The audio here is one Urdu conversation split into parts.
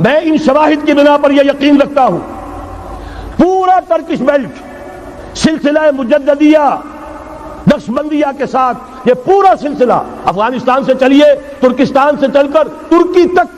میں ان شواہد کی بنا پر یہ یقین رکھتا ہوں پورا ترکش بیلٹ سلسلہ مجددیہ نقشبندیہ کے ساتھ یہ پورا سلسلہ افغانستان سے چلیے ترکستان سے چل کر ترکی تک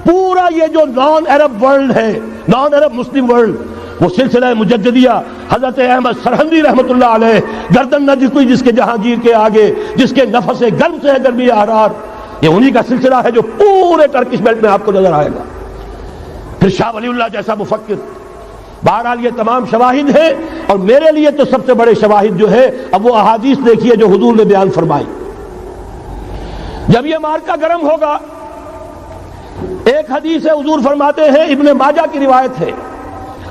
پورا یہ جو نان عرب ورلڈ ہے نان عرب مسلم ورلڈ وہ سلسلہ مجددیہ حضرت احمد سرہندی رحمۃ اللہ علیہ گردن نہ جھکی جس کے جہانگیر کے آگے جس کے نفس گرم سے ہے گرمی احرار یہ انہی کا سلسلہ ہے جو پورے ٹرکش بیلٹ میں آپ کو نظر آئے گا. پھر شاہ ولی اللہ جیسا مفکر. بہرحال یہ تمام شواہد ہیں اور میرے لیے تو سب سے بڑے شواہد جو ہے اب وہ احادیث دیکھیے جو حضور نے بیان فرمائی. جب یہ مارکا گرم ہوگا ایک حدیث ہے حضور فرماتے ہیں ابن ماجہ کی روایت ہے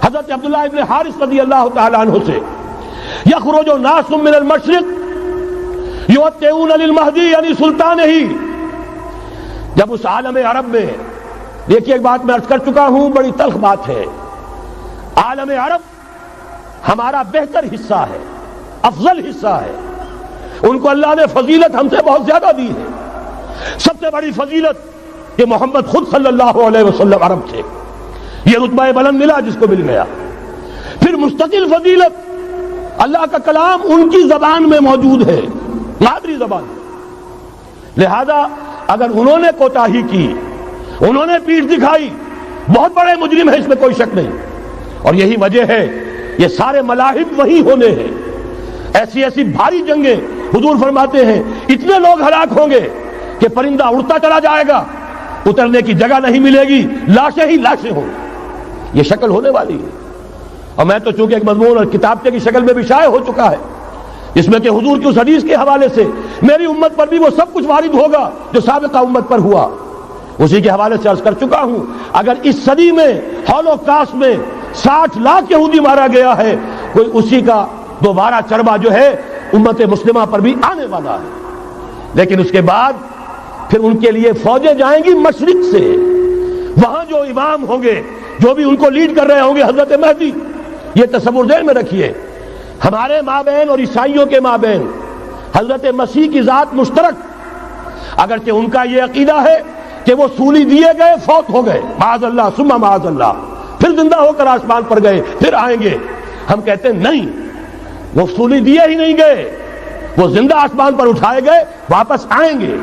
حضرت عبداللہ ابن حارث رضی اللہ تعالی عنہ سے یخرج ناس من المشرق یوتئون للمہدی یعنی سلطان ہی. جب اس عالم عرب میں دیکھیے ایک بات میں عرض کر چکا ہوں بڑی تلخ بات ہے عالم عرب ہمارا بہتر حصہ ہے افضل حصہ ہے ان کو اللہ نے فضیلت ہم سے بہت زیادہ دی ہے. سب سے بڑی فضیلت کہ محمد خود صلی اللہ علیہ وسلم عرب تھے یہ رتبہ بلند ملا جس کو مل گیا. پھر مستقل فضیلت اللہ کا کلام ان کی زبان میں موجود ہے مادری زبان. لہذا اگر انہوں نے کوتاہی کی انہوں نے پیٹھ دکھائی بہت بڑے مجرم ہیں اس میں کوئی شک نہیں. اور یہی وجہ ہے یہ سارے ملاحب وہی ہونے ہیں. ایسی ایسی بھاری جنگیں حضور فرماتے ہیں اتنے لوگ ہلاک ہوں گے کہ پرندہ اڑتا چلا جائے گا اترنے کی جگہ نہیں ملے گی لاشیں ہی لاشیں ہوں گی. یہ شکل ہونے والی ہے. اور میں تو چونکہ ایک مضمون اور کتابچے کی شکل میں بھی شائع ہو چکا ہے اس میں کہ حضور کی اس حدیث کے حوالے سے میری امت پر بھی وہ سب کچھ وارد ہوگا جو سابقہ امت پر ہوا اسی کے حوالے سے عرض کر چکا ہوں. اگر اس صدی میں ہولوکاسٹ میں 60 لاکھ یہودی مارا گیا ہے کوئی اسی کا دوبارہ چربا جو ہے امت مسلمہ پر بھی آنے والا ہے. لیکن اس کے بعد پھر ان کے لیے فوجیں جائیں گی مشرق سے. وہاں جو امام ہوں گے جو بھی ان کو لیڈ کر رہے ہوں گے حضرت مہدی. یہ تصور ذہن میں رکھیے ہمارے مابین اور عیسائیوں کے مابین حضرت مسیح کی ذات مشترک اگرچہ ان کا یہ عقیدہ ہے کہ وہ سولی دیے گئے فوت ہو گئے معاذ اللہ ثم معاذ اللہ پھر زندہ ہو کر آسمان پر گئے پھر آئیں گے. ہم کہتے ہیں نہیں وہ سولی دیے ہی نہیں گئے وہ زندہ آسمان پر اٹھائے گئے واپس آئیں گے.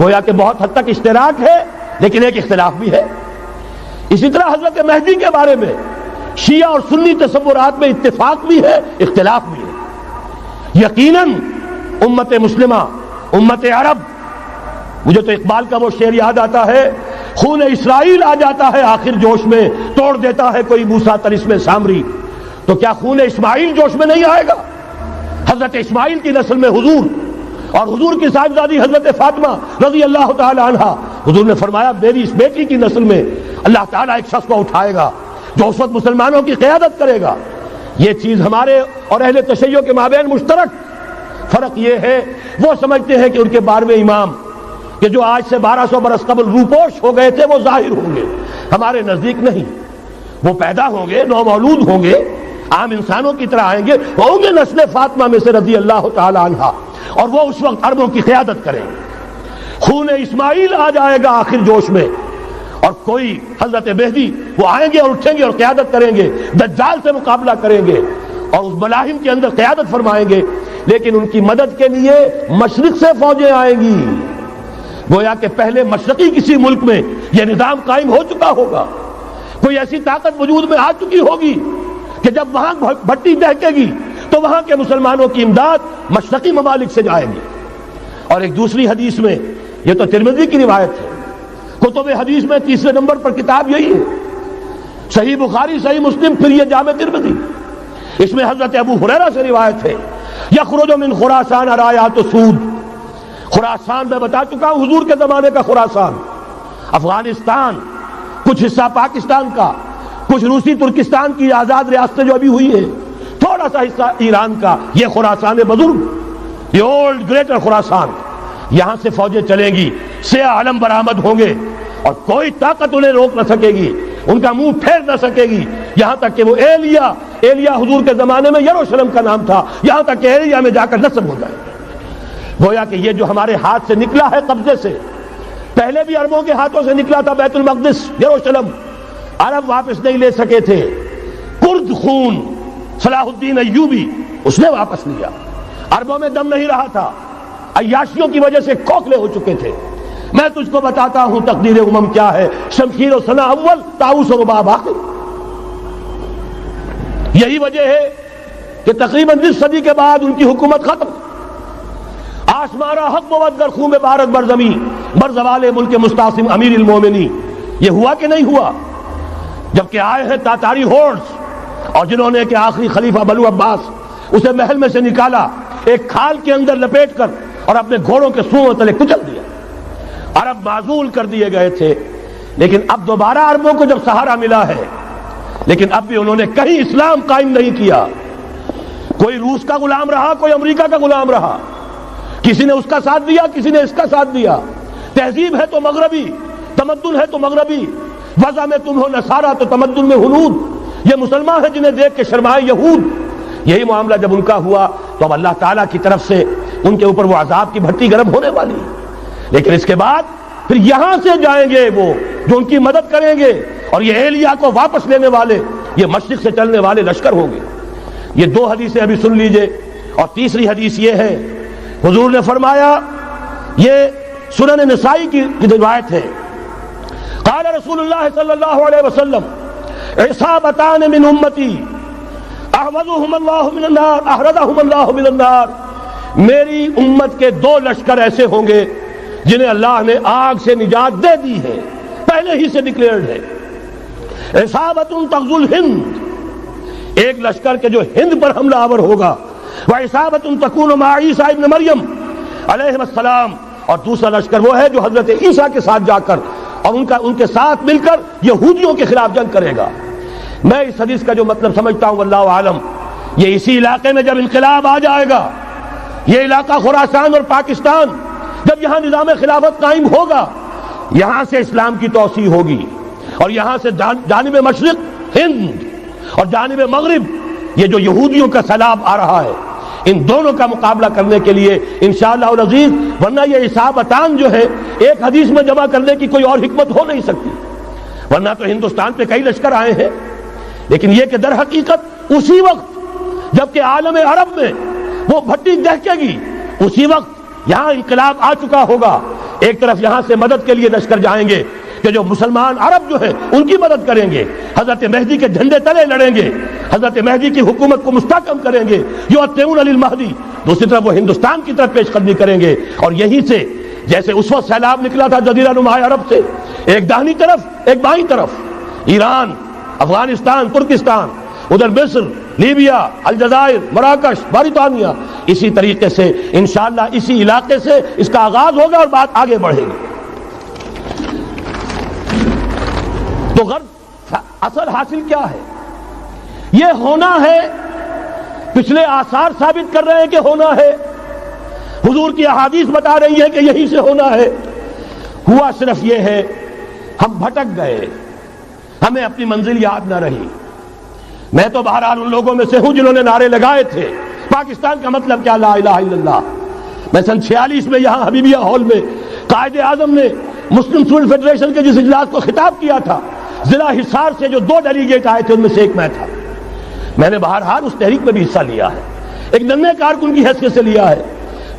گویا کہ بہت حد تک اشتراک ہے لیکن ایک اختلاف بھی ہے. اسی طرح حضرت مہدی کے بارے میں شیعہ اور سنی تصورات میں اتفاق بھی ہے اختلاف بھی ہے. یقیناً امت مسلمہ امت عرب مجھے تو اقبال کا وہ شعر یاد آتا ہے خون اسرائیل آ جاتا ہے آخر جوش میں توڑ دیتا ہے کوئی موسیٰ طلسم سامری. تو کیا خون اسماعیل جوش میں نہیں آئے گا؟ حضرت اسماعیل کی نسل میں حضور اور حضور کی صاحبزادی حضرت فاطمہ رضی اللہ تعالی عنہا حضور نے فرمایا میری اس بیٹی کی نسل میں اللہ تعالیٰ ایک شخص کو اٹھائے گا جو اس وقت مسلمانوں کی قیادت کرے گا. یہ چیز ہمارے اور اہل تشیع کے مابین مشترک. فرق یہ ہے وہ سمجھتے ہیں کہ ان کے 12ویں امام کہ جو آج سے 1200 برس قبل روپوش ہو گئے تھے وہ ظاہر ہوں گے. ہمارے نزدیک نہیں وہ پیدا ہوں گے نو مولود ہوں گے عام انسانوں کی طرح آئیں گے ہوں گے نسل فاطمہ میں سے رضی اللہ تعالی عنہا اور وہ اس وقت عربوں کی قیادت کریں گے. خون اسماعیل آ جائے گا آخر جوش میں اور کوئی حضرت مہدی وہ آئیں گے اور اٹھیں گے اور قیادت کریں گے دجال سے مقابلہ کریں گے اور اس ملاحم کے اندر قیادت فرمائیں گے. لیکن ان کی مدد کے لیے مشرق سے فوجیں آئیں گی. گویا کہ پہلے مشرقی کسی ملک میں یہ نظام قائم ہو چکا ہوگا کوئی ایسی طاقت وجود میں آ چکی ہوگی کہ جب وہاں بھٹی دہکے گی تو وہاں کے مسلمانوں کی امداد مشرقی ممالک سے جائے گی. اور ایک دوسری حدیث میں یہ تو ترمذی کی روایت ہے کتب حدیث میں تیسرے نمبر پر کتاب یہی ہے صحیح بخاری صحیح مسلم پھر یہ جامع ترمذی. اس میں حضرت ابو ہریرہ سے روایت ہے یخرج من خراسان رایات سود. خراسان میں بتا چکا ہوں حضور کے زمانے کا خراسان افغانستان کچھ حصہ پاکستان کا کچھ روسی ترکستان کی آزاد ریاستیں جو ابھی ہوئی ہے تھوڑا سا حصہ ایران کا یہ خراسان بزرگ یہ اولڈ گریٹر خراسان. یہاں سے فوجیں چلیں گی سیاہ علم برآمد ہوں گے اور کوئی طاقت انہیں روک نہ سکے گی ان کا منہ پھیر نہ سکے گی یہاں تک کہ وہ ایلیا حضور کے زمانے میں یروشلم کا نام تھا یہاں تک کہ ایلیا میں جا کر نصب ہو جائے. گویا کہ یہ جو ہمارے ہاتھ سے نکلا ہے قبضے سے پہلے بھی عربوں کے ہاتھوں سے نکلا تھا بیت المقدس یروشلم، عرب واپس نہیں لے سکے تھے، کرد خون صلاح الدین ایوبی اس نے واپس لیا، عربوں میں دم نہیں رہا تھا، عیاشیوں کی وجہ سے کھوکھلے ہو چکے تھے۔ میں تجھ کو بتاتا ہوں تقدیر امم کیا ہے، شمشیر و سنا اول، طاؤس و رباب آخر۔ یہی وجہ ہے کہ تقریباً 20 صدی کے بعد ان کی حکومت ختم، آشمارا حق بود در خون بارت بر زمین بر زوال ملک مستعصم امیر المومنین۔ یہ ہوا کہ نہیں ہوا؟ جبکہ آئے ہیں تاتاری ہورس، اور جنہوں نے کہ آخری خلیفہ بنو عباس اسے محل میں سے نکالا ایک کھال کے اندر لپیٹ کر اور اپنے گھوڑوں کے سوؤں تلے کچل دیا۔ عرب معزول کر دیے گئے تھے، لیکن اب دوبارہ عربوں کو جب سہارا ملا ہے، لیکن اب بھی انہوں نے کہیں اسلام قائم نہیں کیا۔ کوئی روس کا غلام رہا، کوئی امریکہ کا غلام رہا، کسی نے اس کا ساتھ دیا، کسی نے اس کا ساتھ دیا۔ تہذیب ہے تو مغربی، تمدن ہے تو مغربی، وضع میں تم ہو نصارہ تو تمدن میں ہنود، یہ مسلمان ہیں جنہیں دیکھ کے شرمائے یہود۔ یہی معاملہ جب ان کا ہوا تو اب اللہ تعالیٰ کی طرف سے ان کے اوپر وہ عذاب کی بھٹی گرم ہونے والی ہے۔ لیکن اس کے بعد پھر یہاں سے جائیں گے وہ جو ان کی مدد کریں گے، اور یہ ایلیا کو واپس لینے والے یہ مشرق سے چلنے والے لشکر ہوں گے۔ یہ دو حدیثیں ابھی سن لیجئے، اور تیسری حدیث یہ ہے، حضور نے فرمایا، یہ سنن نسائی کی روایت ہے، قال رسول اللہ صلی اللہ علیہ وسلم عصابتان من امتی احوذهم اللہ من النار احرزهم اللہ من النار، میری امت کے دو لشکر ایسے ہوں گے جنہیں اللہ نے آگ سے نجات دے دی ہے، پہلے ہی سے ڈکلیئرڈ ہے۔ عصابت تغزو الہند، ایک لشکر کے جو ہند پر حملہ آور ہوگا، وعصابت تکون مع عیسیٰ ابن مریم علیہ السلام، اور دوسرا لشکر وہ ہے جو حضرت عیسیٰ کے ساتھ جا کر اور ان کے ساتھ مل کر یہودیوں کے خلاف جنگ کرے گا۔ میں اس حدیث کا جو مطلب سمجھتا ہوں واللہ عالم، یہ اسی علاقے میں جب انقلاب آ جائے گا، یہ علاقہ خراسان اور پاکستان، جب یہاں نظام خلافت قائم ہوگا، یہاں سے اسلام کی توسیع ہوگی، اور یہاں سے جانب مشرق ہند اور جانب مغرب یہ جو یہودیوں کا سیلاب آ رہا ہے، ان دونوں کا مقابلہ کرنے کے لیے انشاءاللہ العزیز، ورنہ یہ عصابتان جو ہے ایک حدیث میں جمع کرنے کی کوئی اور حکمت ہو نہیں سکتی، ورنہ تو ہندوستان پہ کئی لشکر آئے ہیں، لیکن یہ کہ در حقیقت اسی وقت جبکہ عالم عرب میں وہ بھٹی دہکے گی، اسی وقت یہاں انقلاب آ چکا ہوگا۔ ایک طرف یہاں سے مدد کے لیے لشکر جائیں گے کہ جو مسلمان عرب جو ہے ان کی مدد کریں گے، حضرت مہدی کے جھنڈے تلے لڑیں گے، حضرت مہدی کی حکومت کو مستحکم کریں گے، یؤتون للمہدی، دوسری طرف وہ ہندوستان کی طرف پیش قدمی کریں گے، اور یہیں سے جیسے اس وقت سیلاب نکلا تھا جزیرہ نما عرب سے، ایک داہنی طرف ایک بائیں طرف، ایران، افغانستان، ترکستان، ادھر مصر، لیبیا، الجزائر، مراکش، موریتانیہ، اسی طریقے سے انشاءاللہ اسی علاقے سے اس کا آغاز ہوگا اور بات آگے بڑھے گی۔ تو غرض اصل حاصل کیا ہے؟ یہ ہونا ہے، پچھلے آثار ثابت کر رہے ہیں کہ ہونا ہے، حضور کی احادیث بتا رہی ہے کہ یہی سے ہونا ہے۔ ہوا صرف یہ ہے ہم بھٹک گئے، ہمیں اپنی منزل یاد نہ رہی۔ میں تو بہرحال ان لوگوں میں سے ہوں جنہوں نے نعرے لگائے تھے پاکستان کا مطلب کیا، لا الہ الا اللہ۔ میں سن 46 میں یہاں حبیبیہ ہال میں قائد اعظم نے مسلم اسٹوڈنٹ فیڈریشن کے جس اجلاس کو خطاب کیا تھا، ضلع حصار سے جو 2 ڈیلیگیٹ آئے تھے ان میں سے ایک میں تھا۔ میں نے بہرحال اس تحریک میں بھی حصہ لیا ہے، ایک ننھے کارکن کی حیثیت سے لیا ہے،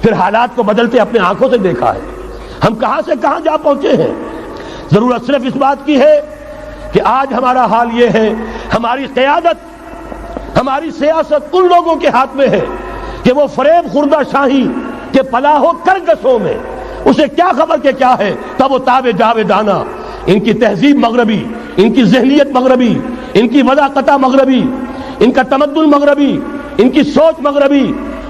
پھر حالات کو بدلتے اپنے آنکھوں سے دیکھا ہے، ہم کہاں سے کہاں جا پہنچے ہیں۔ ضرورت صرف اس بات کی ہے کہ آج ہمارا حال یہ ہے، ہماری قیادت، ہماری سیاست ان لوگوں کے ہاتھ میں ہے کہ وہ فریب خوردہ شاہی کے پلاح و کرگسوں میں اسے کیا خبر کہ کیا ہے، تب وہ تاب جاویدانہ، ان کی تہذیب مغربی، ان کی ذہنیت مغربی، ان کی وضاقتہ مغربی، ان کا تمدن مغربی، ان کی سوچ مغربی،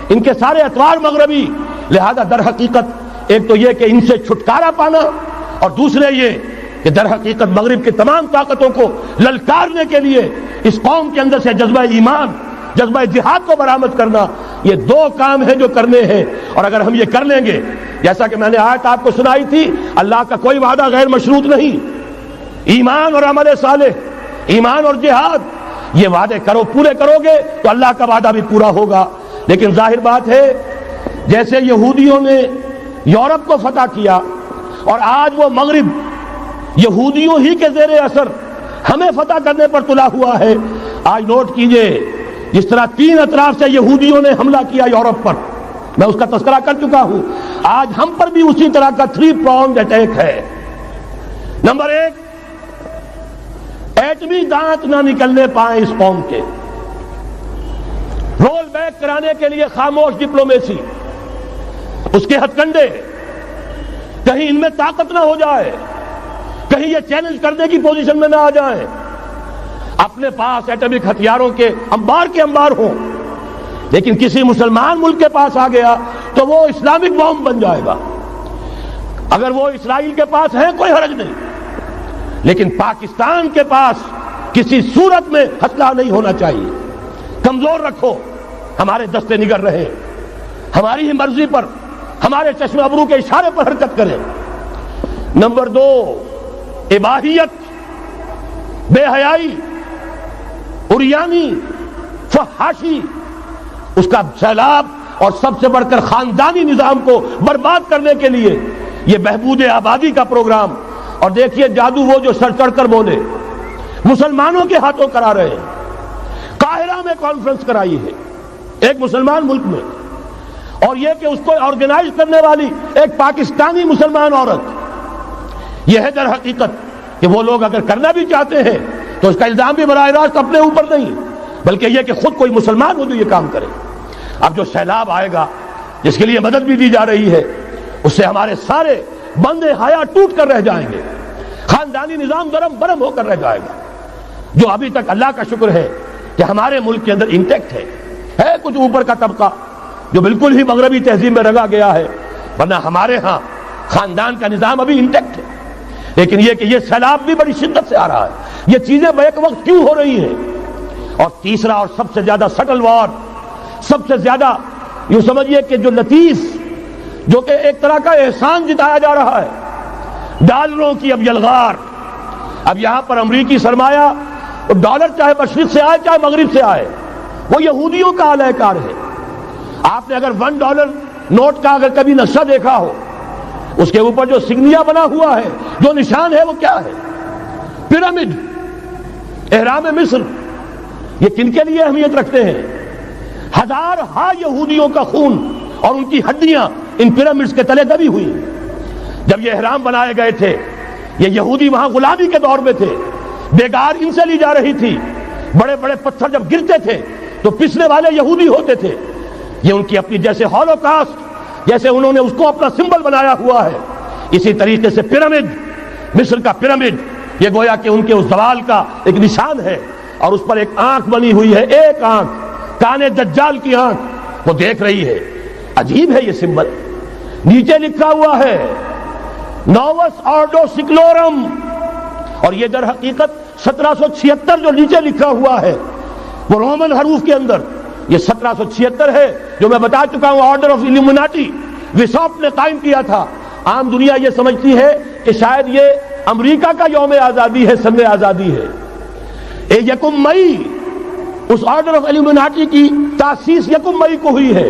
ان کے سارے اطوار مغربی۔ لہذا در حقیقت ایک تو یہ کہ ان سے چھٹکارا پانا، اور دوسرے یہ کہ در حقیقت مغرب کی تمام طاقتوں کو للکارنے کے لیے اس قوم کے اندر سے جذبہ ایمان، جذبہ جہاد کو برآمد کرنا، یہ 2 کام ہیں جو کرنے ہیں۔ اور اگر ہم یہ کر لیں گے، جیسا کہ میں نے آیت آپ کو سنائی تھی، اللہ کا کوئی وعدہ غیر مشروط نہیں، ایمان اور عمل صالح، ایمان اور جہاد، یہ وعدے پورے کرو گے تو اللہ کا وعدہ بھی پورا ہوگا۔ لیکن ظاہر بات ہے جیسے یہودیوں نے یورپ کو فتح کیا اور آج وہ مغرب یہودیوں ہی کے زیر اثر ہمیں فتح کرنے پر تلا ہوا ہے۔ آج نوٹ کیجئے، جس طرح 3 اطراف سے یہودیوں نے حملہ کیا یورپ پر، میں اس کا تذکرہ کر چکا ہوں، آج ہم پر بھی اسی طرح کا 3 pronged اٹیک ہے۔ نمبر 1، ایٹمی دانت نہ نکلنے پائیں اس قوم کے، رول بیک کرانے کے لیے خاموش ڈپلومیسی، اس کے ہتھ کنڈے، کہیں ان میں طاقت نہ ہو جائے، کہیں یہ چیلنج کرنے کی پوزیشن میں نہ آ جائیں، اپنے پاس ایٹمک ہتھیاروں کے انبار ہوں، لیکن کسی مسلمان ملک کے پاس آ گیا تو وہ اسلامک بام بن جائے گا۔ اگر وہ اسرائیل کے پاس ہیں کوئی حرج نہیں، لیکن پاکستان کے پاس کسی صورت میں اسلحہ نہیں ہونا چاہیے۔ کمزور رکھو، ہمارے دستے نگر رہے، ہماری ہی مرضی پر، ہمارے چشم ابرو کے اشارے پر حرکت کریں۔ نمبر 2، اباحیت، بے حیائی، عریانی، فحاشی، اس کا سیلاب، اور سب سے بڑھ کر خاندانی نظام کو برباد کرنے کے لیے یہ بہبود آبادی کا پروگرام۔ اور دیکھیے جادو وہ جو سر چڑھ کر بولے، مسلمانوں کے ہاتھوں کرا رہے ہیں۔ قاہرہ میں کانفرنس کرائی ہے ایک مسلمان ملک میں، اور یہ کہ اس کو آرگنائز کرنے والی ایک پاکستانی مسلمان عورت۔ یہ ہے در حقیقت کہ وہ لوگ اگر کرنا بھی چاہتے ہیں تو اس کا الزام بھی براہ راست اپنے اوپر نہیں، بلکہ یہ کہ خود کوئی مسلمان ہو جو یہ کام کرے۔ اب جو سیلاب آئے گا، جس کے لیے مدد بھی دی جا رہی ہے، اس سے ہمارے سارے بندے حیا ٹوٹ کر رہ جائیں گے، خاندانی نظام درم برم ہو کر رہ جائے گا۔ جو ابھی تک اللہ کا شکر ہے کہ ہمارے ملک کے اندر انٹیکٹ ہے کچھ اوپر کا طبقہ جو بالکل ہی مغربی تہذیب میں رنگا گیا ہے، ورنہ ہمارے ہاں خاندان کا نظام ابھی انٹیکٹ ہے۔ لیکن یہ کہ یہ سیلاب بھی بڑی شدت سے آ رہا ہے، یہ چیزیں بیک وقت کیوں ہو رہی ہیں؟ اور تیسرا اور سب سے زیادہ سٹل وار، سب سے زیادہ یوں سمجھیے کہ جو لطیف، جو کہ ایک طرح کا احسان جتایا جا رہا ہے، ڈالروں کی اب یلغار۔ اب یہاں پر امریکی سرمایہ، ڈالر چاہے مشرق سے آئے چاہے مغرب سے آئے، وہ یہودیوں کا اعلی کار ہے۔ آپ نے اگر $1 نوٹ کا اگر کبھی نقشہ دیکھا ہو، اس کے اوپر جو سگنیا بنا ہوا ہے، جو نشان ہے، وہ کیا ہے؟ پیرامڈ، احرام مصر۔ یہ کن کے لیے اہمیت رکھتے ہیں؟ ہزارہا یہودیوں کا خون اور ان کی ہڈیاں ان پیرامڈز کے تلے دبی ہوئی۔ جب یہ احرام بنائے گئے تھے، یہ یہودی وہاں غلامی کے دور میں تھے، بیگار ان سے لی جا رہی تھی، بڑے بڑے پتھر جب گرتے تھے تو پسنے والے یہودی ہوتے تھے۔ یہ ان کی اپنی جیسے ہولوکاسٹ، جیسے انہوں نے اس کو اپنا سمبل بنایا ہوا ہے، اسی طریقے سے پیرامڈ، مصر کا پیرامڈ، یہ گویا کہ ان کے اس زوال کا ایک نشان ہے، اور اس پر ایک آنکھ بنی ہوئی ہے، ایک آنکھ، کانے دجال کی آنکھ، وہ دیکھ رہی ہے۔ عجیب ہے یہ سمبل۔ نیچے لکھا ہوا ہے نووس آرڈو سکلورم، اور یہ در حقیقت 1776 جو نیچے لکھا ہوا ہے وہ رومن حروف کے اندر یہ 1776 ہے، جو میں بتا چکا ہوں آرڈر آف ایلومیناٹی وسوپ نے قائم کیا تھا۔ عام دنیا یہ سمجھتی ہے کہ شاید یہ امریکہ کا یوم آزادی ہے، سن آزادی ہے۔ 1 مئی اس آرڈر آف ایلومیناٹی کی تاسیس 1 مئی کو ہوئی ہے۔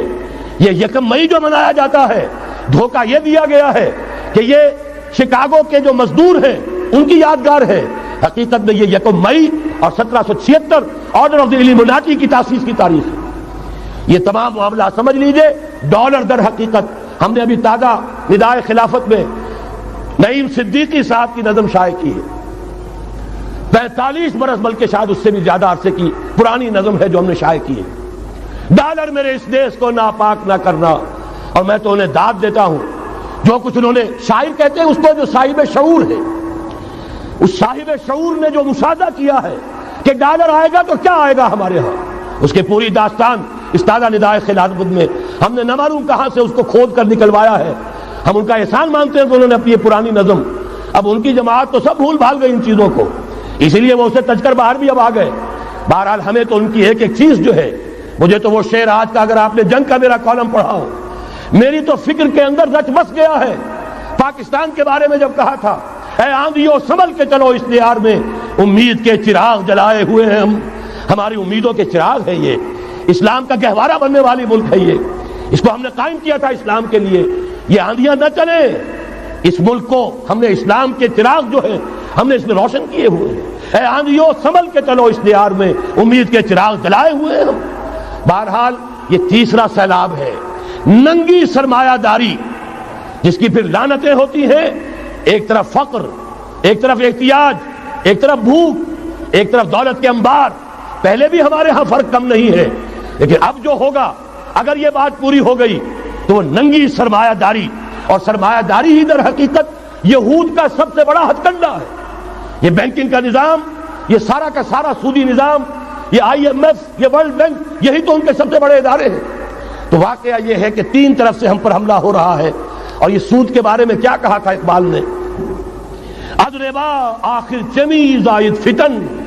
یہ 1 مئی جو منایا جاتا ہے، دھوکہ یہ دیا گیا ہے کہ یہ شکاگو کے جو مزدور ہیں ان کی یادگار ہے۔ حقیقت میں یہ 1 مئی اور 1776 آرڈر آف دی ایلومیناٹی کی تاسیس کی تاریخ ہے۔ یہ تمام معاملہ سمجھ لیجئے۔ ڈالر در حقیقت ہم نے ابھی تازہ ندائے خلافت میں نعیم صدیقی صاحب کی نظم شائع کی ہے، 45 برس بلکہ شاید اس سے بھی زیادہ عرصے کی پرانی نظم ہے جو ہم نے شائع کی ہے۔ ڈالر میرے اس دیش کو ناپاک نہ کرنا، اور میں تو انہیں داد دیتا ہوں جو کچھ انہوں نے، شاعر کہتے ہیں اس کو جو صاحب شعور ہے، اس صاحب شعور نے جو مشاہدہ کیا ہے کہ ڈالر آئے گا تو کیا آئے گا ہمارے ہاں، اس کی پوری داستان اس تازہ ندائے خلافت میں ہم نے نہ معلوم کہاں سے اس کو کھود کر نکلوایا ہے۔ ہم ان کا احسان مانتے ہیں کہ انہوں نے اپنی یہ پرانی نظم، اب ان کی جماعت تو سب بھول بھال گئی ان چیزوں کو، اسی لیے وہ اسے تج کر باہر بھی اب آ گئے۔ بہرحال ہمیں تو ان کی ایک ایک چیز جو ہے، مجھے تو وہ شعر آج کا اگر آپ نے جنگ کا میرا کالم پڑھا ہو، میری تو فکر کے اندر رچ بس گیا ہے۔ پاکستان کے بارے میں جب کہا تھا، اے آندھیوں سنبھل کے چلو اس دیار میں، امید کے چراغ جلائے ہوئے ہیں ہم، ہماری امیدوں کے چراغ ہے یہ، اسلام کا گہوارہ بننے والی ملک ہے یہ، اس کو ہم نے قائم کیا تھا اسلام کے لیے۔ یہ آندھیاں نہ چلیں، اس ملک کو ہم نے اسلام کے چراغ جو ہے ہم نے اس میں روشن کیے ہوئے ہیں، اے آندھیوں سنبھل کے چلو اس دیار میں، امید کے چراغ جلائے ہوئے ہیں ہم۔ بہرحال یہ تیسرا سیلاب ہے، ننگی سرمایہ داری، جس کی پھر لعنتیں ہوتی ہیں، ایک طرف فقر، ایک طرف احتیاج، ایک طرف بھوک، ایک طرف دولت کے انبار۔ پہلے بھی ہمارے ہاں فرق کم نہیں ہے، لیکن اب جو ہوگا اگر یہ بات پوری ہو گئی تو وہ ننگی سرمایہ داری، اور سرمایہ داری ہی در حقیقت یہود کا سب سے بڑا ہتھ کنڈا ہے۔ یہ بینکنگ کا نظام، یہ سارا کا سارا سودی نظام، یہ IMF، یہ ورلڈ بینک، یہی تو ان کے سب سے بڑے ادارے ہیں۔ تو واقعہ یہ ہے کہ تین طرف سے ہم پر حملہ ہو رہا ہے۔ اور یہ سود کے بارے میں کیا کہا تھا اقبال نے؟ الربا آخر چمی زائد فتن،